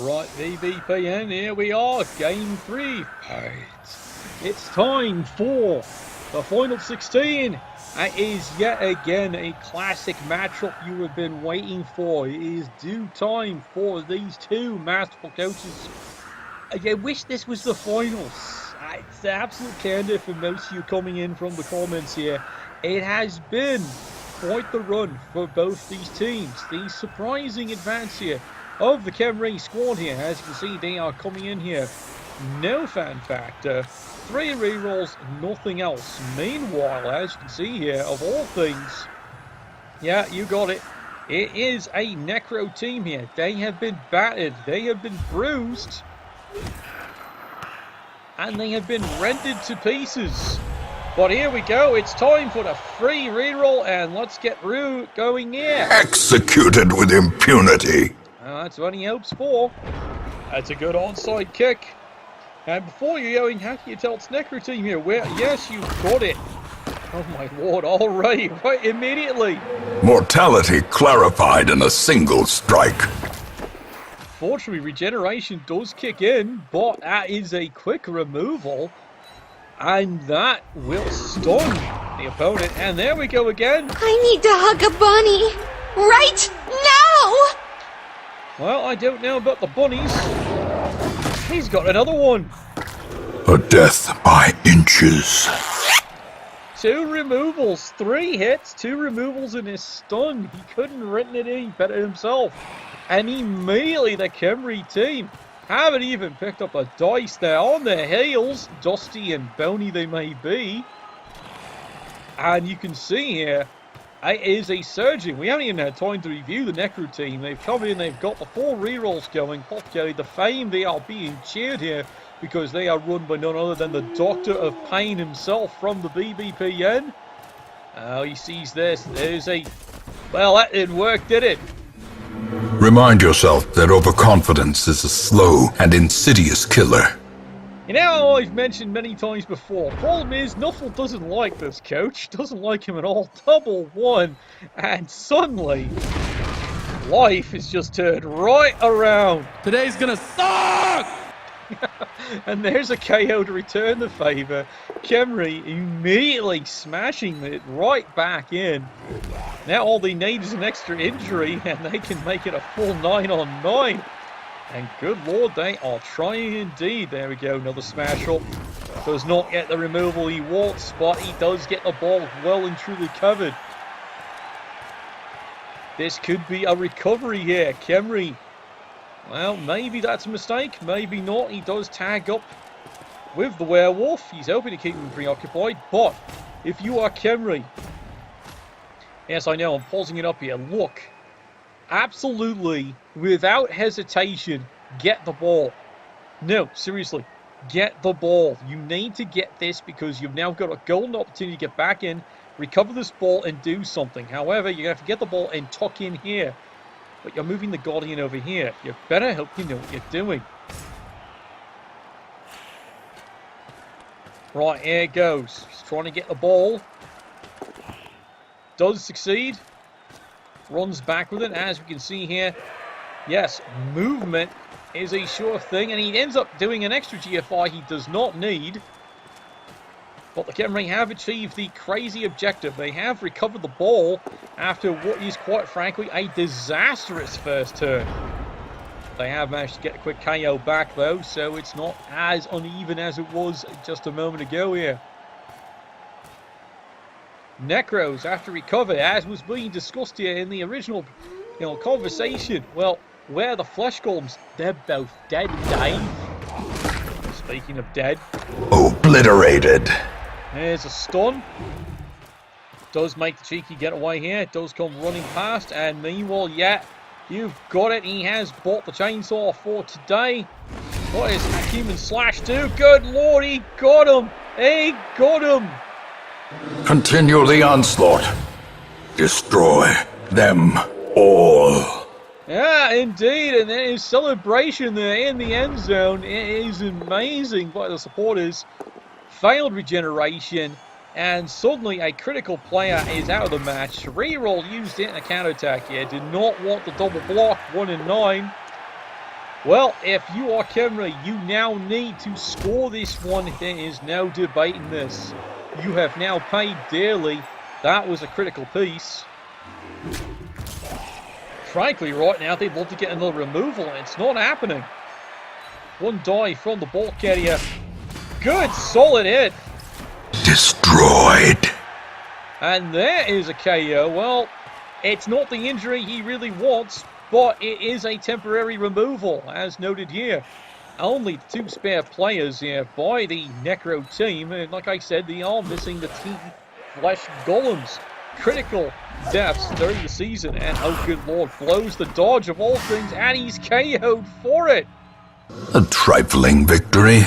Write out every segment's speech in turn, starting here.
Right, BBPN, here we are, Game 3. It's time for the Final 16. It is yet again a classic matchup you have been waiting for. It is due time for these two masterful coaches. I wish this was the finals. It's absolute candor for most of you coming in from the comments here. It has been quite the run for both these teams. The surprising advance here of the Khemri squad here. As you can see, they are coming in here. No fan factor. 3 rerolls, nothing else. Meanwhile, as you can see here, of all things, yeah, you got it. It is a Necro team here. They have been battered. They have been bruised. And they have been rendered to pieces. But here we go. It's time for the free reroll. And let's get going here. Executed with impunity. That's what he hopes for. That's a good onside kick. And before you're yelling, how can you tell it's Necro team here? Where? Yes, you got it. Oh my lord, alright, right immediately. Mortality clarified in a single strike. Fortunately, regeneration does kick in, but that is a quick removal. And that will stun the opponent. And there we go again. I need to hug a bunny. Right now! Well, I don't know about the bunnies. He's got another one. A death by inches. 2 removals, 3 hits, 2 removals in his stun. He couldn't written it any better himself. And immediately the Khemri team haven't even picked up a dice there. On their heels, dusty and bony they may be. And you can see here, it is a surging. We haven't even had time to review the Necro team. They've come in, they've got the 4 rerolls going. Popularly, the fame, they are being cheered here because they are run by none other than the Doctor of Pain himself from the BBPN. Oh, he sees this. There's a... Well, that didn't work, did it? Remind yourself that overconfidence is a slow and insidious killer. You know, I've mentioned many times before, problem is, Nuffle doesn't like this coach, doesn't like him at all, double one, and suddenly, life has just turned right around. Today's gonna suck! And there's a KO to return the favour. Khemri immediately smashing it right back in. Now all they need is an extra injury, and they can make it a full 9-on-9. And good lord, they are trying indeed. There we go, another smash up. Does not get the removal he wants, but he does get the ball well and truly covered. This could be a recovery here. Khemri, well, maybe that's a mistake, maybe not. He does tag up with the werewolf. He's hoping to keep him preoccupied, but if you are Khemri, yes, I know, I'm pausing it up here. Look. Absolutely, without hesitation, get the ball. No, seriously, get the ball. You need to get this because you've now got a golden opportunity to get back in, recover this ball, and do something. However, you're going to have to get the ball and tuck in here. But you're moving the Guardian over here. You better hope you know what you're doing. Right, here it goes. He's trying to get the ball. Does succeed. Runs back with it, as we can see here. Yes, movement is a sure thing, and he ends up doing an extra GFI he does not need. But the Khemri have achieved the crazy objective. They have recovered the ball after what is quite frankly a disastrous first turn. They have managed to get a quick KO back though, so it's not as uneven as it was just a moment ago here. Necros have to recover, as was being discussed here in the original conversation. Well, where are the flesh golems? They're both dead, Dave. Speaking of dead. Obliterated. There's a stun. Does make the cheeky getaway here. It does come running past, and meanwhile, yeah, you've got it. He has bought the chainsaw for today. What is Human Slash do? Good lord, he got him. He got him. Continue the onslaught. Destroy them all. Yeah, indeed, and there is celebration there in the end zone. It is amazing by the supporters. Failed regeneration, and suddenly a critical player is out of the match. Reroll used it in a counterattack here. Did not want the double block. 1 and 9. Well, if you are Khemri, you now need to score this one. There is no debating this. You have now paid dearly. That was a critical piece. Frankly, right now, they'd love to get another removal, and it's not happening. One die from the ball carrier. Good, solid hit. Destroyed. And there is a KO. Well, it's not the injury he really wants, but it is a temporary removal, as noted here. Only 2 spare players here by the Necro team, and like I said, they are missing the team flesh golems. Critical deaths during the season, and oh good lord, blows the dodge of all things, and he's KO'd for it. A trifling victory,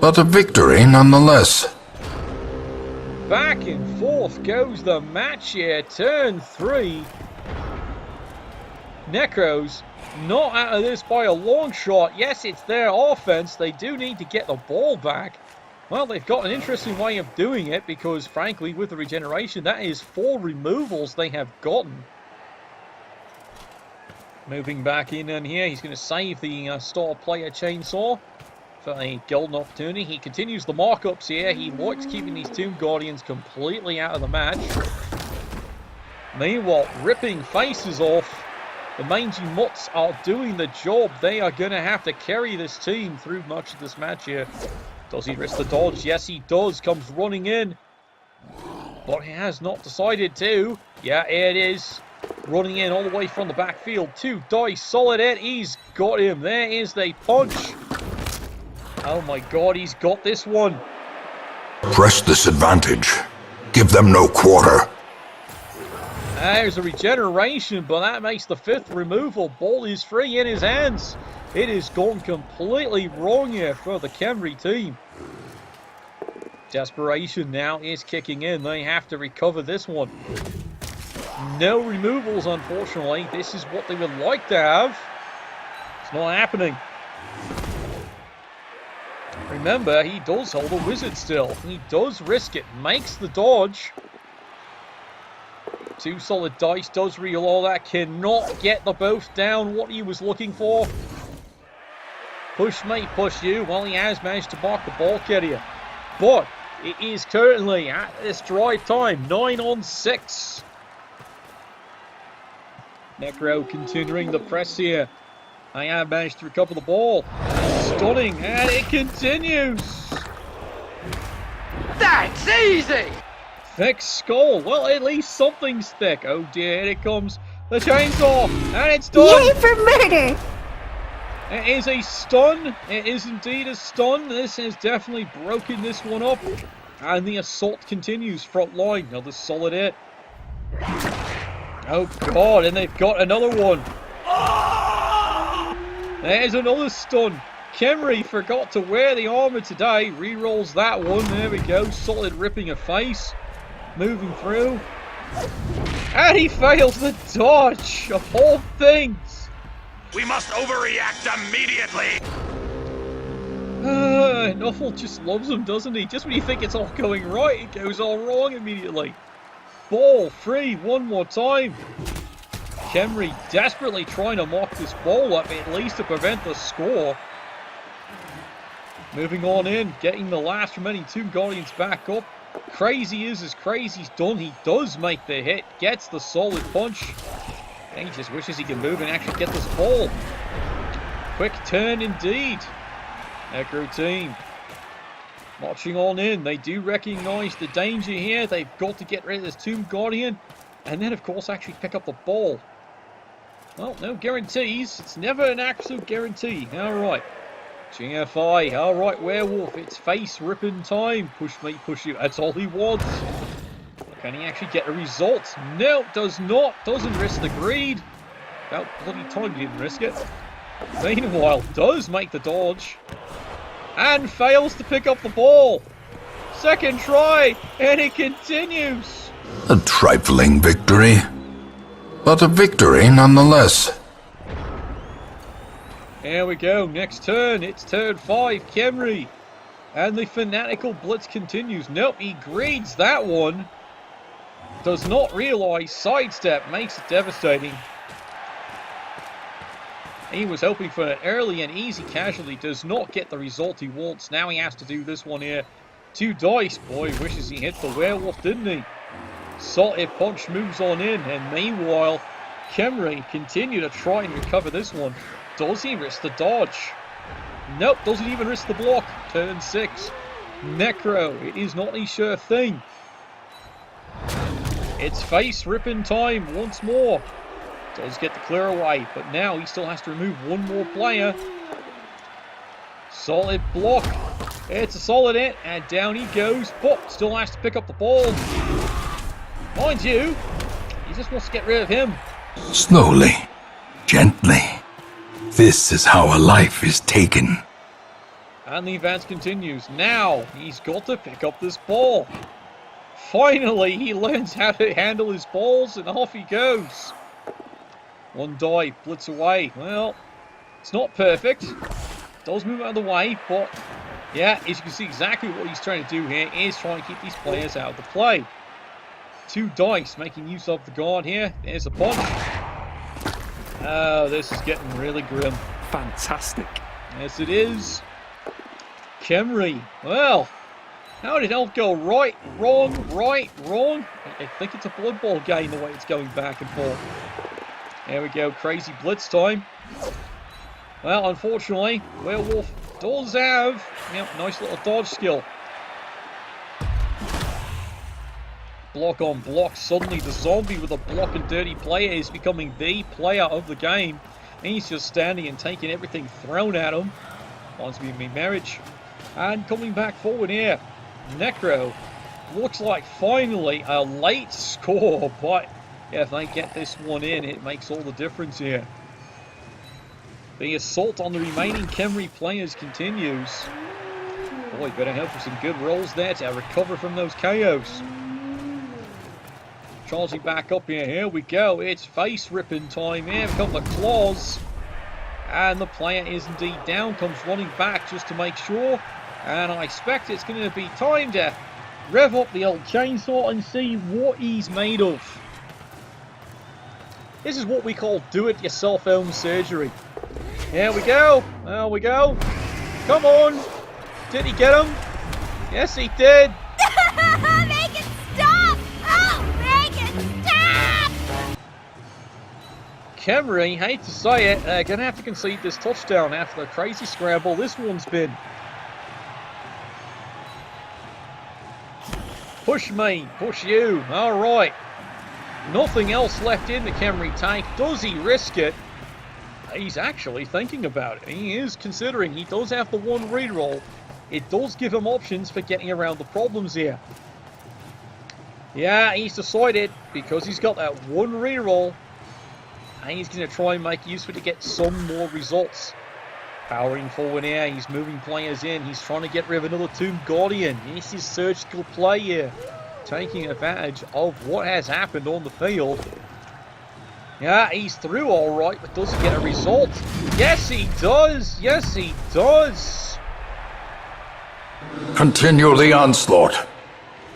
but a victory nonetheless. Back and forth goes the match here. Turn 3. Necros not out of this by a long shot. Yes, it's their offense. They do need to get the ball back. Well, they've got an interesting way of doing it because, frankly, with the regeneration, that is 4 removals they have gotten. Moving back in and here, he's going to save the star player chainsaw for a golden opportunity. He continues the markups here. He likes keeping these Tomb Guardians completely out of the match. Meanwhile, ripping faces off. The mangy mutts are doing the job. They are going to have to carry this team through much of this match here. Does he risk the dodge? Yes, he does. Comes running in. But he has not decided to. Yeah, it is. Running in all the way from the backfield. 2 dice. Solid hit. He's got him. There is the punch. Oh my god, he's got this one. Press this advantage. Give them no quarter. There's a regeneration, but that makes the 5th removal. Ball is free in his hands. It has gone completely wrong here for the Khemri team. Desperation now is kicking in. They have to recover this one. No removals, unfortunately. This is what they would like to have. It's not happening. Remember, he does hold a wizard still. He does risk it. Makes the dodge. 2 solid dice. Does reroll that. Cannot get the both down. What he was looking for. Push me, push you. Well, he has managed to mark the ball carrier. But it is currently at this drive time. 9 on 6. Necro continuing the press here. I have managed to recover the ball. Stunning, and it continues. That's easy! Thick skull. Well, at least something's thick. Oh dear, here it comes. The chainsaw, and it's done. Yay for murder! It is a stun. It is indeed a stun. This has definitely broken this one up. And the assault continues. Front line. Another solid hit. Oh god, and they've got another one. There's another stun. Khemri forgot to wear the armor today. Rerolls that one. There we go. Solid ripping of face. Moving through. And he fails the dodge of all things. We must overreact immediately. Nuffle just loves him, doesn't he? Just when you think it's all going right, it goes all wrong immediately. Ball free one more time. Khemri desperately trying to mock this ball up, at least to prevent the score. Moving on in, getting the last remaining Tomb Guardians back up. Crazy is as crazy's done. He does make the hit, gets the solid punch. And he just wishes he can move and actually get this ball. Quick turn indeed. Necro team marching on in. They do recognise the danger here. They've got to get rid of this Tomb Guardian. And then, of course, actually pick up the ball. Well, no guarantees. It's never an absolute guarantee. Alright. GFI. Alright, Werewolf. It's face ripping time. Push me, push you. That's all he wants. Can he actually get a result? No, does not. Doesn't risk the greed. About bloody time he didn't risk it. Meanwhile, does make the dodge. And fails to pick up the ball. Second try. And it continues. A trifling victory, but a victory nonetheless. Here we go. Next turn. It's turn 5. Khemri. And the fanatical blitz continues. Nope, he greeds that one. Does not realise sidestep makes it devastating. He was hoping for an early and easy casualty. Does not get the result he wants. Now he has to do this one here. 2 dice. Boy, wishes he hit the werewolf, didn't he? Salted punch moves on in. And meanwhile, Khemri continue to try and recover this one. Does he risk the dodge? Nope, doesn't even risk the block. Turn 6. Necro. It is not a sure thing. It's face ripping time once more. Does get the clear away, but now he still has to remove one more player. Solid block. It's a solid hit, and down he goes, but still has to pick up the ball. Mind you, he just wants to get rid of him. Slowly, gently. This is how a life is taken. And the advance continues. Now, he's got to pick up this ball. Finally, he learns how to handle his balls, and off he goes. 1 die, blitz away. Well, it's not perfect. Does move out of the way, but yeah, as you can see, exactly what he's trying to do here is trying to keep these players out of the play. 2 dice, making use of the guard here. There's a punch. Oh, this is getting really grim. Fantastic. Yes, it is. Khemri. Well, how did it all go? Right, wrong, right, wrong? I think it's a Blood Bowl game the way it's going back and forth. There we go, crazy blitz time. Well, unfortunately, Werewolf does have, nice little dodge skill. Block on block. Suddenly the zombie with a block and dirty player is becoming the player of the game. And he's just standing and taking everything thrown at him. Wants to be marriage. And coming back forward here. Necro. Looks like finally a late score, but if they get this one in, it makes all the difference here. The assault on the remaining Khemri players continues. Boy, better hope for some good rolls there to recover from those KOs. Charging back up here. Here we go. It's face ripping time here. Come the claws. And the player is indeed down. Comes running back just to make sure. And I expect it's going to be time to rev up the old chainsaw and see what he's made of. This is what we call do-it-yourself home surgery. Here we go. There we go. Come on. Did he get him? Yes, he did. Make it stop! Oh, make it stop! Khemri, hate to say it, going to have to concede this touchdown after the crazy scramble this one's been. Push me, push you. All right. Nothing else left in the Khemri tank. Does he risk it? He's actually thinking about it. He is considering. He does have the 1 reroll. It does give him options for getting around the problems here. Yeah, he's decided because he's got that 1 reroll. And he's going to try and make use of it to get some more results. Powering forward here. He's moving players in. He's trying to get rid of another Tomb Guardian. This is surgical play here. Taking advantage of what has happened on the field. Yeah, he's through all right, but doesn't get a result. Yes, he does. Yes, he does. Continue the onslaught.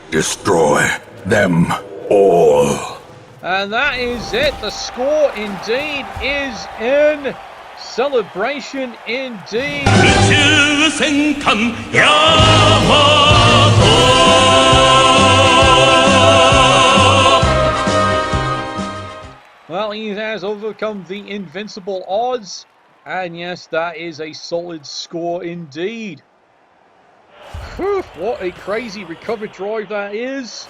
Destroy them all. And that is it. The score indeed is in. Celebration indeed. Well, he has overcome the invincible odds. And yes, that is a solid score indeed. Whew, what a crazy recovery drive that is.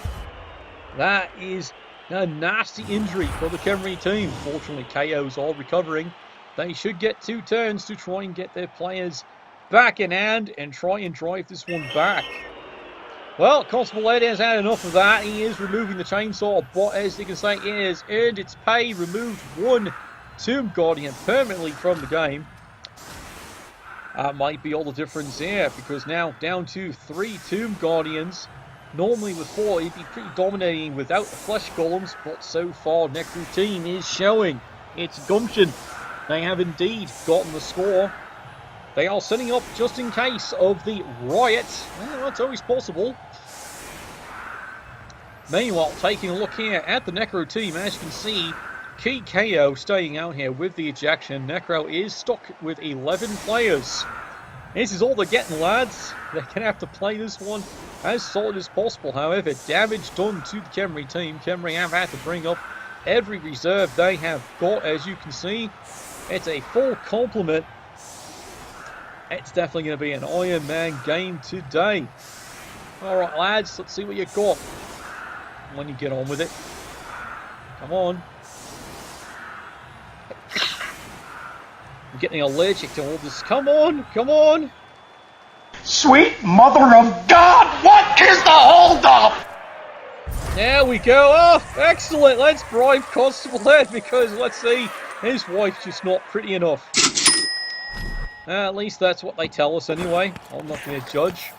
That is a nasty injury for the Khemri team. Fortunately, KO's all recovering. They should get 2 turns to try and get their players back in hand and try and drive this one back. Well, Constable Ed has had enough of that. He is removing the chainsaw, but as you can say, it has earned its pay. Removed 1 Tomb Guardian permanently from the game. That might be all the difference here, because now down to 3 Tomb Guardians. Normally with 4, he'd be pretty dominating without the flesh golems, but so far, Necro team is showing its gumption. They have indeed gotten the score. They are setting up just in case of the riot. Well, that's always possible. Meanwhile, taking a look here at the Necro team, as you can see, key KO staying out here with the ejection. Necro is stuck with 11 players. This is all they're getting, lads. They're going to have to play this one as solid as possible. However, damage done to the Khemri team. Khemri have had to bring up every reserve they have got. As you can see, it's a full complement. It's definitely going to be an Iron Man game today. Alright, lads, let's see what you got when you get on with it. Come on. I'm getting allergic to all this. Come on, come on. Sweet mother of God, what is the holdup? There we go. Oh, excellent. Let's bribe Constable Ed because, let's see, his wife's just not pretty enough. At least that's what they tell us anyway. I'm not going to judge.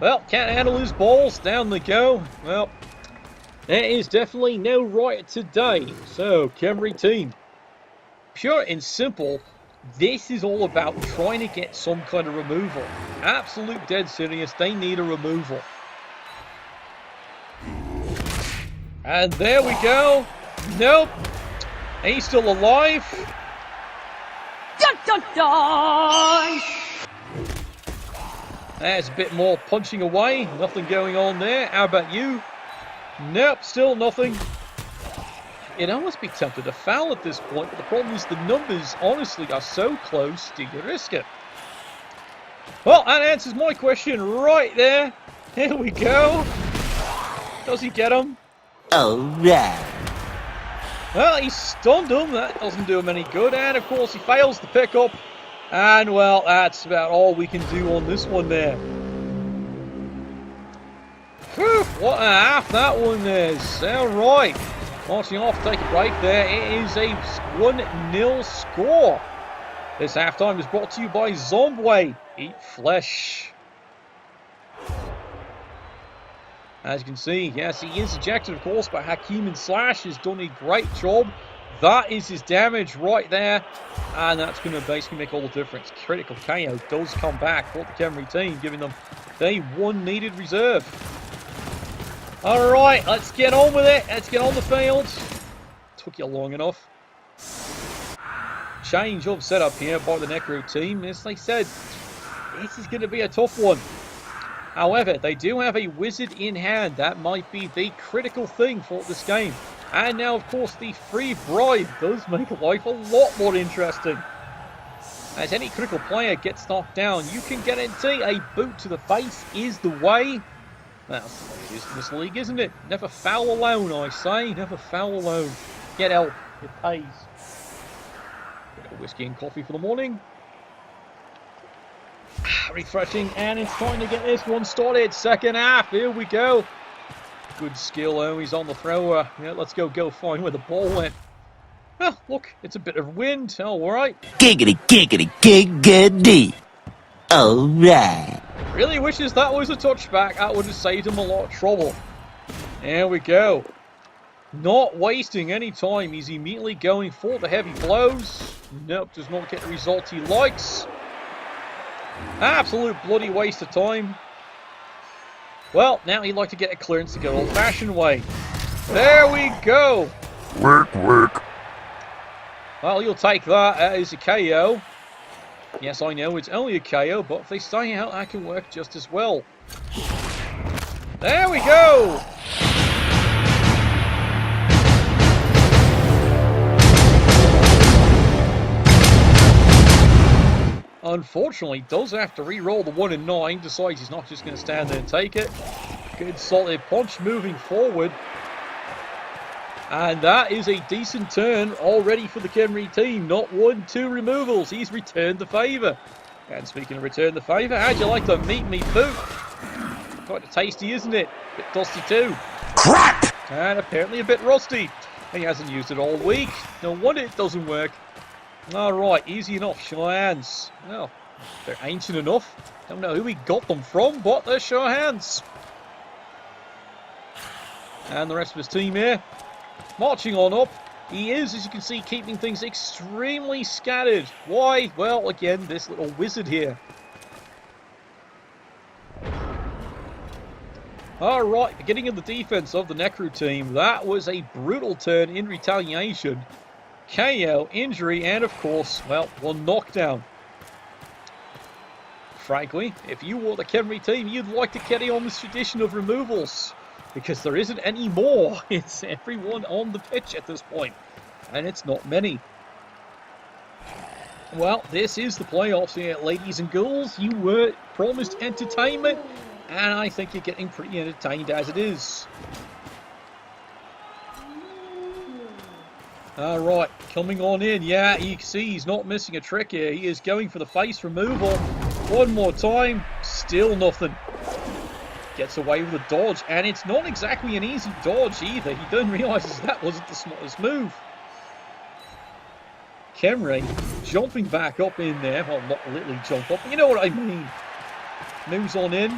Well, can't handle his balls. Down they go. Well, there is definitely no riot today. So, Khemri team. Pure and simple, this is all about trying to get some kind of removal. Absolute dead serious, they need a removal. And there we go. Nope. He's still alive. Dun, dun, dun. There's a bit more punching away. Nothing going on there. How about you? Nope, still nothing. You'd almost be tempted to foul at this point, but the problem is the numbers, honestly, are so close, do you risk it? Well, that answers my question right there. Here we go. Does he get him? Oh, yeah. Well, he stunned him. That doesn't do him any good. And, of course, he fails to pick up. And, well, that's about all we can do on this one there. Whew, what a half that one is. All right. Marching off to take a break there. It is a 1-0 score. This halftime is brought to you by Zombie. Eat flesh. As you can see, yes, he is ejected, of course, but Hakim and Slash has done a great job. That is his damage right there. And that's going to basically make all the difference. Critical KO does come back for the Khemri team, giving them the one needed reserve. Alright, let's get on with it. Let's get on the field. Took you long enough. Change of setup here by the Necro team. As they said, this is going to be a tough one. However, they do have a wizard in hand. That might be the critical thing for this game. And now, of course, the free bribe does make life a lot more interesting. As any critical player gets knocked down, you can guarantee a boot to the face is the way. Well, that's the way it is in this league, isn't it? Never foul alone, I say. Never foul alone. Get help. It pays. Bit of whiskey and coffee for the morning. Refreshing, and it's time to get this one started. Second half, here we go. Good skill, oh, he's on the thrower. Yeah, let's go find where the ball went. Oh, look, it's a bit of wind. Oh, alright. Giggity, giggity, giggity. All right. Really wishes that was a touchback. That would have saved him a lot of trouble. There we go. Not wasting any time. He's immediately going for the heavy blows. Nope, does not get the result he likes. Absolute bloody waste of time. Well, now he'd like to get a clearance the good old-fashioned way. There we go. Work, work. Well, you'll take that as a KO. Yes, I know it's only a KO, but if they stay out, that can work just as well. There we go. Unfortunately, does have to re-roll the 1 and 9. Decides he's not just going to stand there and take it. Good solid punch moving forward. And that is a decent turn already for the Khemri team. Not 1, 2 removals. He's returned the favour. And speaking of return the favour, how'd you like the meat boot? Quite tasty, isn't it? Bit dusty too. Crap! And apparently a bit rusty. He hasn't used it all week. No wonder it doesn't work. Alright, easy enough. Show hands. Well, they're ancient enough. Don't know who he got them from, but they're show hands. And the rest of his team here, marching on up. He is, as you can see, keeping things extremely scattered. Why? Well, again, this little wizard here. Alright, beginning of the defense of the Necro team. That was a brutal turn in retaliation. KO, injury, and of course, well, one knockdown. Frankly, if you were the Khemri team, you'd like to carry on this tradition of removals. Because there isn't any more. It's everyone on the pitch at this point. And it's not many. Well, this is the playoffs here, ladies and girls. You were promised entertainment. And I think you're getting pretty entertained as it is. Alright, coming on in. Yeah, you can see he's not missing a trick here. He is going for the face removal. One more time. Still nothing. Gets away with a dodge. And it's not exactly an easy dodge either. He then realises that wasn't the smartest move. Khemri jumping back up in there. Well, not literally jump up, but you know what I mean. Moves on in.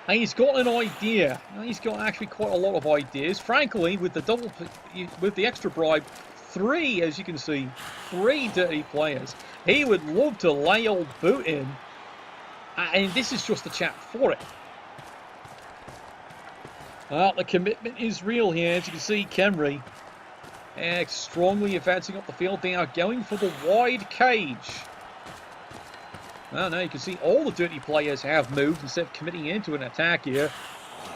And he's got an idea. He's got actually quite a lot of ideas. Frankly, with the extra bribe, 3, as you can see, 3 dirty players. He would love to lay old boot in. And this is just the chat for it. Well, the commitment is real here. As you can see, Khemri strongly advancing up the field. They are going for the wide cage. Well, now you can see all the dirty players have moved instead of committing into an attack here.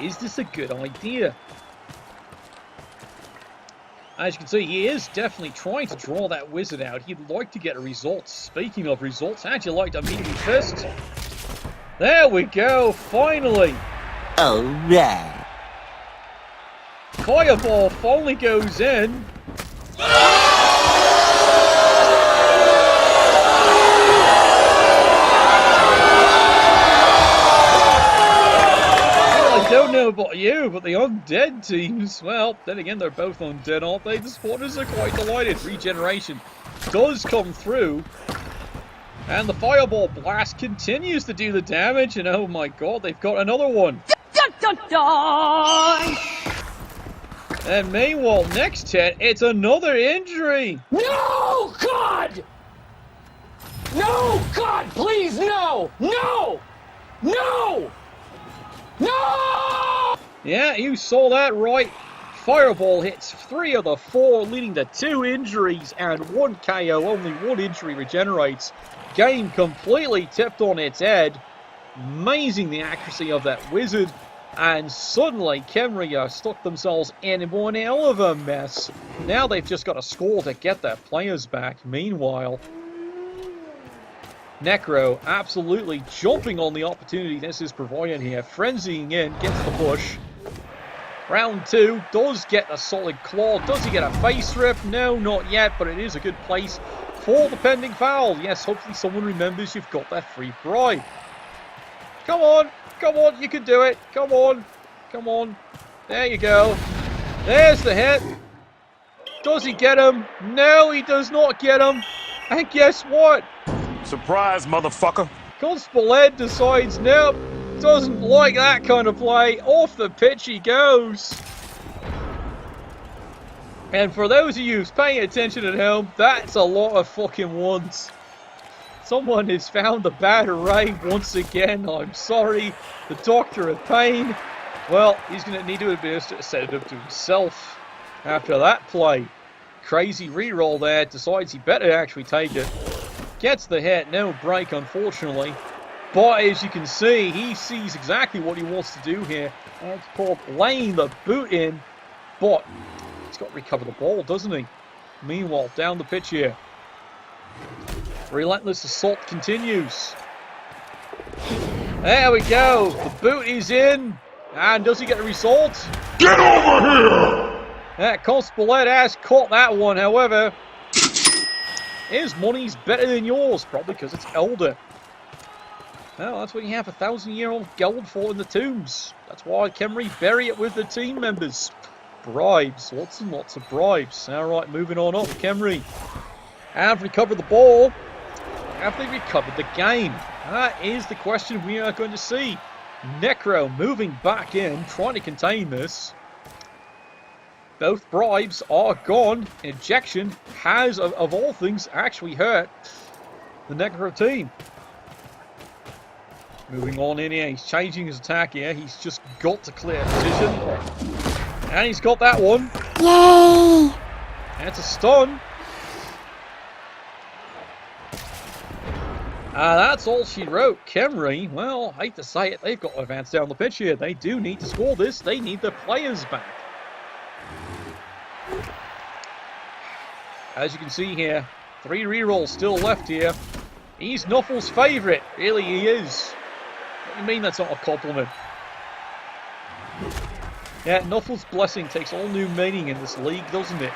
Is this a good idea? As you can see, he is definitely trying to draw that wizard out. He'd like to get a result. Speaking of results, how'd you like to immediately fist? There we go, finally! Alright. Fireball finally goes in. I don't know about you, but the undead teams, well, then again, they're both undead, aren't they? The spawners are quite delighted. Regeneration does come through. And the fireball blast continues to do the damage. And oh my god, they've got another one. Dun, dun, dun. And meanwhile, next hit, it's another injury. No, God! No, God, please, no! No! No! No! Yeah, you saw that right. Fireball hits 3 of the 4, leading to 2 injuries and 1 KO. Only 1 injury regenerates. Game completely tipped on its head. Amazing the accuracy of that wizard. And suddenly, Khemri stuck themselves in one hell of a mess. Now they've just got a score to get their players back. Meanwhile, Necro absolutely jumping on the opportunity this is providing here. Frenzying in, gets the push. Round 2, does get a solid claw. Does he get a face rip? No, not yet, but it is a good place for the pending foul. Yes, hopefully someone remembers you've got that free bribe. Come on, you can do it. Come on. There you go. There's the hit. Does he get him? No, he does not get him. And guess what? Surprise, motherfucker. Constable Ed decides, nope, doesn't like that kind of play. Off the pitch he goes. And for those of you who's paying attention at home, that's a lot of fucking ones. Someone has found the bad array once again. I'm sorry. The doctor of pain. Well, he's going to need to administer a sedative to himself after that play. Crazy reroll there. Decides he better actually take it. Gets the hit. No break, unfortunately. But as you can see, he sees exactly what he wants to do here. And it's called laying the boot in. But he's got to recover the ball, doesn't he? Meanwhile, down the pitch here. Relentless assault continues. There we go. The boot is in. And does he get a result? Get over here! Constable Ed has caught that one, however. His money's better than yours, probably because it's older. Well, that's what you have 1,000-year-old gold for in the tombs. That's why Khemri bury it with the team members. Bribes. Lots and lots of bribes. Alright, moving on up. Khemri have recovered the ball. Have they recovered the game? That is the question we are going to see. Necro moving back in, trying to contain this. Both bribes are gone. Ejection has, of all things, actually hurt the Necro team. Moving on in here, he's changing his attack here. He's just got to clear position. And he's got that one. Yay! That's a stun. That's all she wrote. Khemri, well, I hate to say it, they've got to advance down the pitch here. They do need to score this. They need their players back. As you can see here, 3 rerolls still left here. He's Nuffle's favourite. Really, he is. What do you mean that's not a compliment? Yeah, Nuffle's blessing takes all new meaning in this league, doesn't it?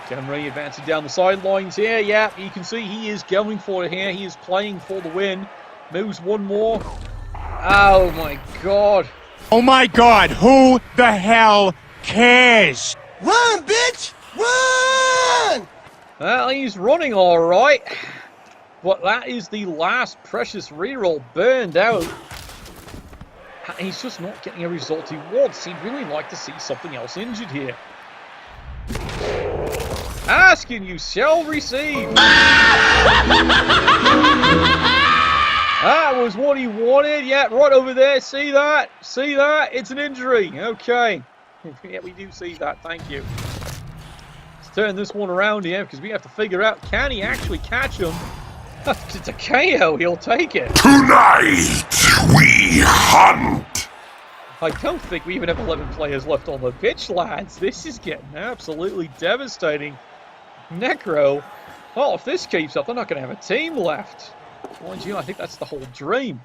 Khemri advancing down the sidelines here. Yeah, you can see he is going for it here. He is playing for the win. Moves one more. Oh my god. Oh my god, who the hell cares? Run, bitch! Run! Well, he's running alright. But that is the last precious reroll burned out. He's just not getting a result he wants. He'd really like to see something else injured here. Ask and you shall receive. That was what he wanted. Yeah, right over there. See that? See that? It's an injury. Okay. Yeah, we do see that. Thank you. Let's turn this one around here because we have to figure out, can he actually catch him? It's a KO. He'll take it. Tonight we hunt. I don't think we even have 11 players left on the pitch, lads. This is getting absolutely devastating. Necro, well, if this keeps up, they're not going to have a team left. Mind you, I think that's the whole dream.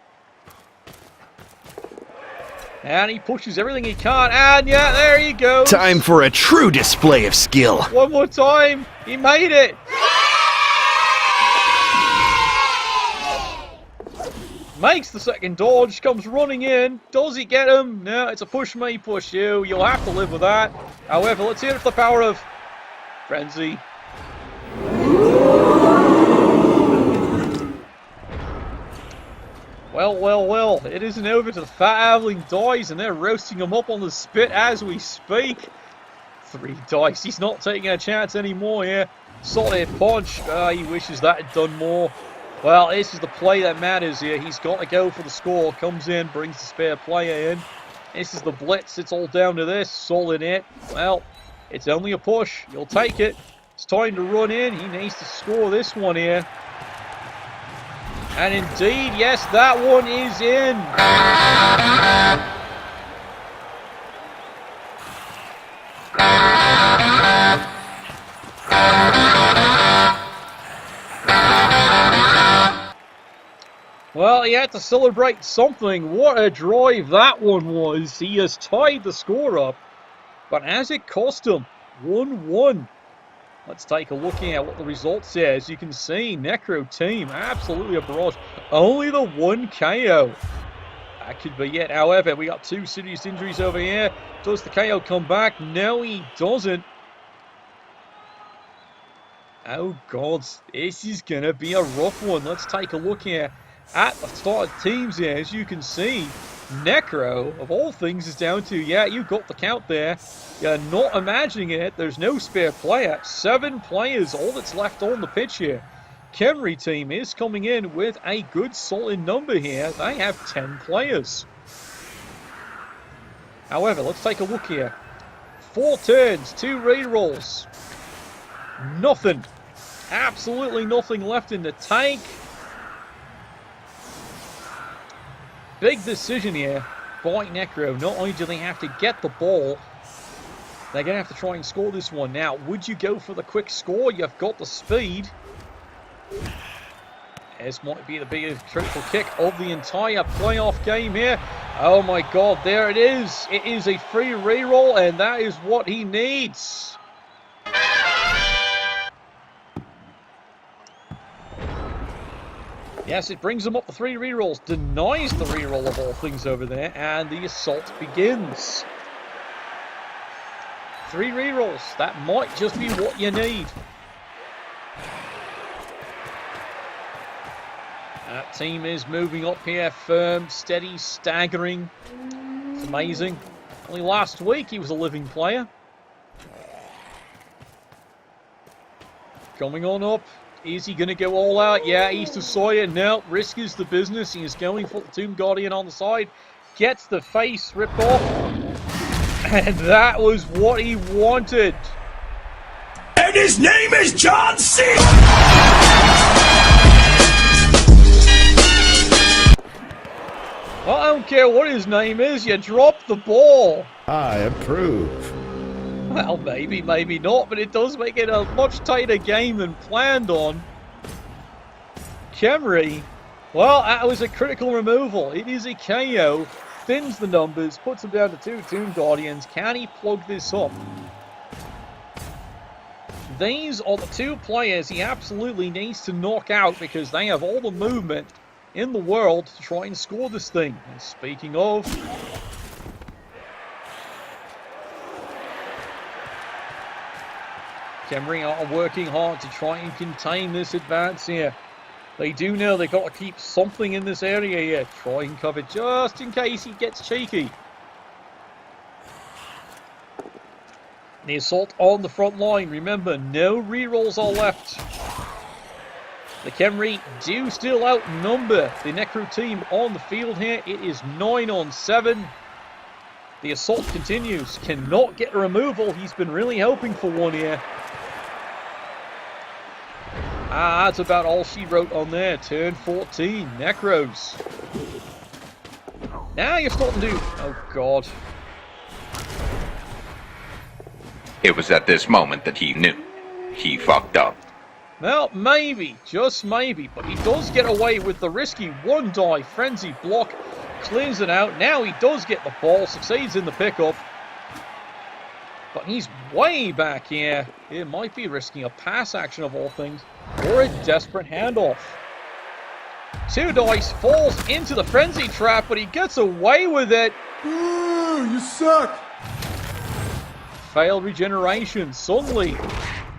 And he pushes everything he can, and yeah, there he goes. Time for a true display of skill. One more time. He made it. Makes the second dodge, comes running in. Does he get him? No, it's a push me, push you. You'll have to live with that. However, let's hear it for the power of Frenzy. Well, well, well. It isn't over till the fat halfling dies, and they're roasting him up on the spit as we speak. 3 dice. He's not taking a chance anymore here. Solid punch. He wishes that had done more. Well, this is the play that matters here. He's got to go for the score. Comes in, brings the spare player in. This is the blitz. It's all down to this. Solid it. Well, it's only a push. You'll take it. It's time to run in. He needs to score this one here. And indeed, yes, that one is in. Well, he had to celebrate something. What a drive that one was. He has tied the score up. But has it cost him? 1-1. Let's take a look at what the result says. You can see Necro team absolutely a barrage. Only the 1 KO. That could be it. However, we got 2 serious injuries over here. Does the KO come back? No, he doesn't. Oh, God. This is going to be a rough one. Let's take a look here at the start of teams here. As you can see, Necro, of all things, is down to, yeah, you got the count there. You're not imagining it. There's no spare player. 7 players, all that's left on the pitch here. Khemri team is coming in with a good solid number here. They have 10 players. However, let's take a look here. 4 turns, 2 rerolls. Nothing. Absolutely nothing left in the tank. Big decision here by Necro. Not only do they have to get the ball, they're going to have to try and score this one. Now, would you go for the quick score? You've got the speed. This might be the biggest critical kick of the entire playoff game here. Oh my God, there it is. It is a free reroll, and that is what he needs. Yes, it brings him up to 3 rerolls, denies the reroll of all things over there, and the assault begins. 3 rerolls, that might just be what you need. That team is moving up here, firm, steady, staggering. It's amazing. Only last week he was a living player. Coming on up. Is he going to go all out? Yeah, he's decided. No, risk is the business. He is going for the Tomb Guardian on the side. Gets the face ripped off. And that was what he wanted. And his name is John C. I don't care what his name is, you dropped the ball. I approve. Well, maybe, maybe not, but it does make it a much tighter game than planned on. Khemri, well, that was a critical removal. It is a KO, thins the numbers, puts him down to 2 Tomb Guardians. Can he plug this up? These are the 2 players he absolutely needs to knock out because they have all the movement in the world to try and score this thing. And speaking of, Khemri are working hard to try and contain this advance here. They do know they've got to keep something in this area here. Try and cover just in case he gets cheeky. The assault on the front line. Remember, no rerolls are left. The Khemri do still outnumber the Necro team on the field here. It is 9-on-7. The assault continues. Cannot get a removal. He's been really hoping for one here. That's about all she wrote on there. Turn 14. Necros. Now you're starting to... Oh, God. It was at this moment that he knew. He fucked up. Well, maybe. Just maybe. But he does get away with the risky 1-die frenzy block. Cleans it out. Now he does get the ball. Succeeds in the pickup. But he's way back here. It might be risking a pass action of all things. Or a desperate handoff. 2 dice, falls into the frenzy trap, but he gets away with it. Ooh, you suck. Failed regeneration, suddenly.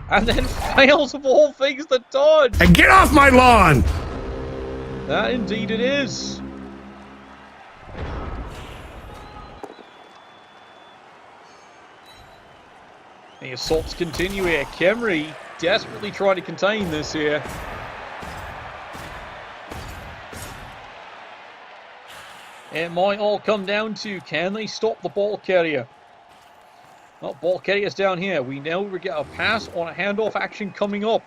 And then fails of all things to dodge. And get off my lawn! That indeed it is. The assaults continue here. Khemri desperately trying to contain this here. It might all come down to, can they stop the ball carrier? Well, ball carrier's down here. We know we get a pass on a handoff action coming up.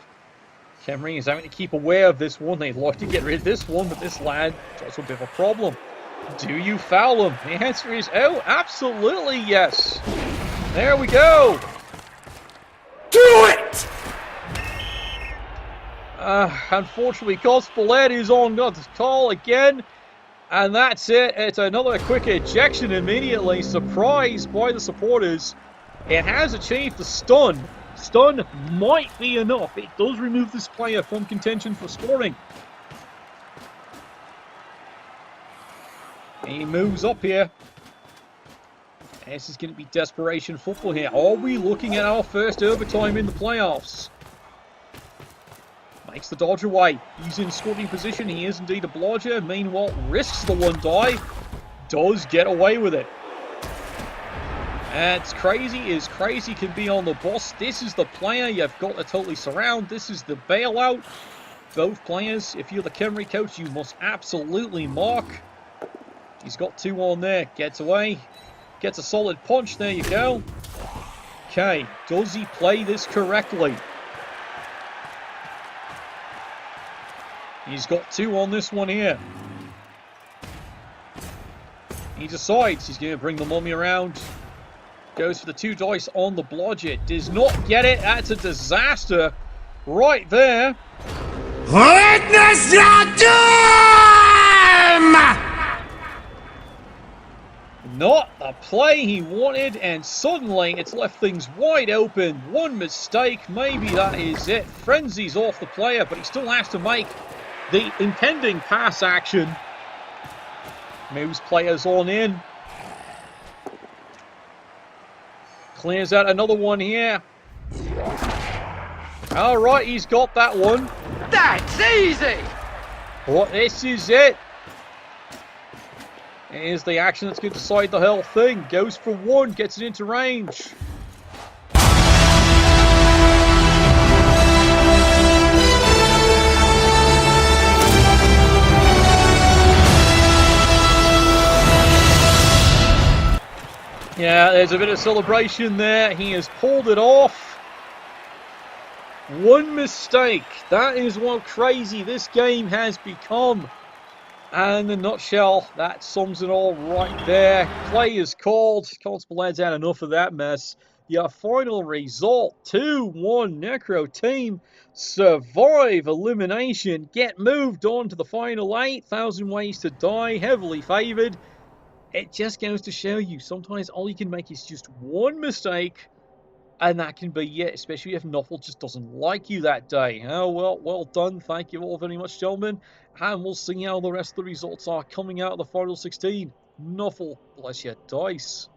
Khemri is having to keep aware of this one. They'd like to get rid of this one, but this lad is also a bit of a problem. Do you foul him? The answer is, oh, absolutely yes. There we go. Do it! Unfortunately, Constable Ed is on God's call again. And that's it. It's another quick ejection immediately. Surprised by the supporters. It has achieved the stun. Stun might be enough. It does remove this player from contention for scoring. He moves up here. This is going to be desperation football here. Are we looking at our first overtime in the playoffs? Makes the dodge away. He's in scoring position. He is indeed a blodger. Meanwhile, risks the 1-die. Does get away with it. It's crazy as crazy can be on the boss. This is the player you've got to totally surround. This is the bailout. Both players, if you're the Khemri coach, you must absolutely mark. He's got 2 on there. Gets away. Gets a solid punch. There you go. Okay. Does he play this correctly? He's got 2 on this one here. He decides he's going to bring the mummy around. Goes for the 2 dice on the blodger. Does not get it. That's a disaster right there. Witness your doom! Not the play he wanted, and suddenly it's left things wide open. One mistake, maybe that is it. Frenzy's off the player, but he still has to make the impending pass action. Moves players on in. Clears out another one here. Alright, he's got that one. That's easy! But this is it. Here's the action that's going to decide the whole thing. Goes for 1, gets it into range. Yeah, there's a bit of celebration there. He has pulled it off. One mistake. That is what crazy this game has become. And in a nutshell, that sums it all right there. Play is called. Constable Ed's had enough of that mess. Your final result, 2-1 Necro team. Survive elimination. Get moved on to the final 8,000 ways to die. Heavily favoured. It just goes to show you, sometimes all you can make is just one mistake. And that can be it, especially if Nuffle just doesn't like you that day. Oh, well done. Thank you all very much, gentlemen. And we'll see how the rest of the results are coming out of the final 16. Nuffle, bless your dice.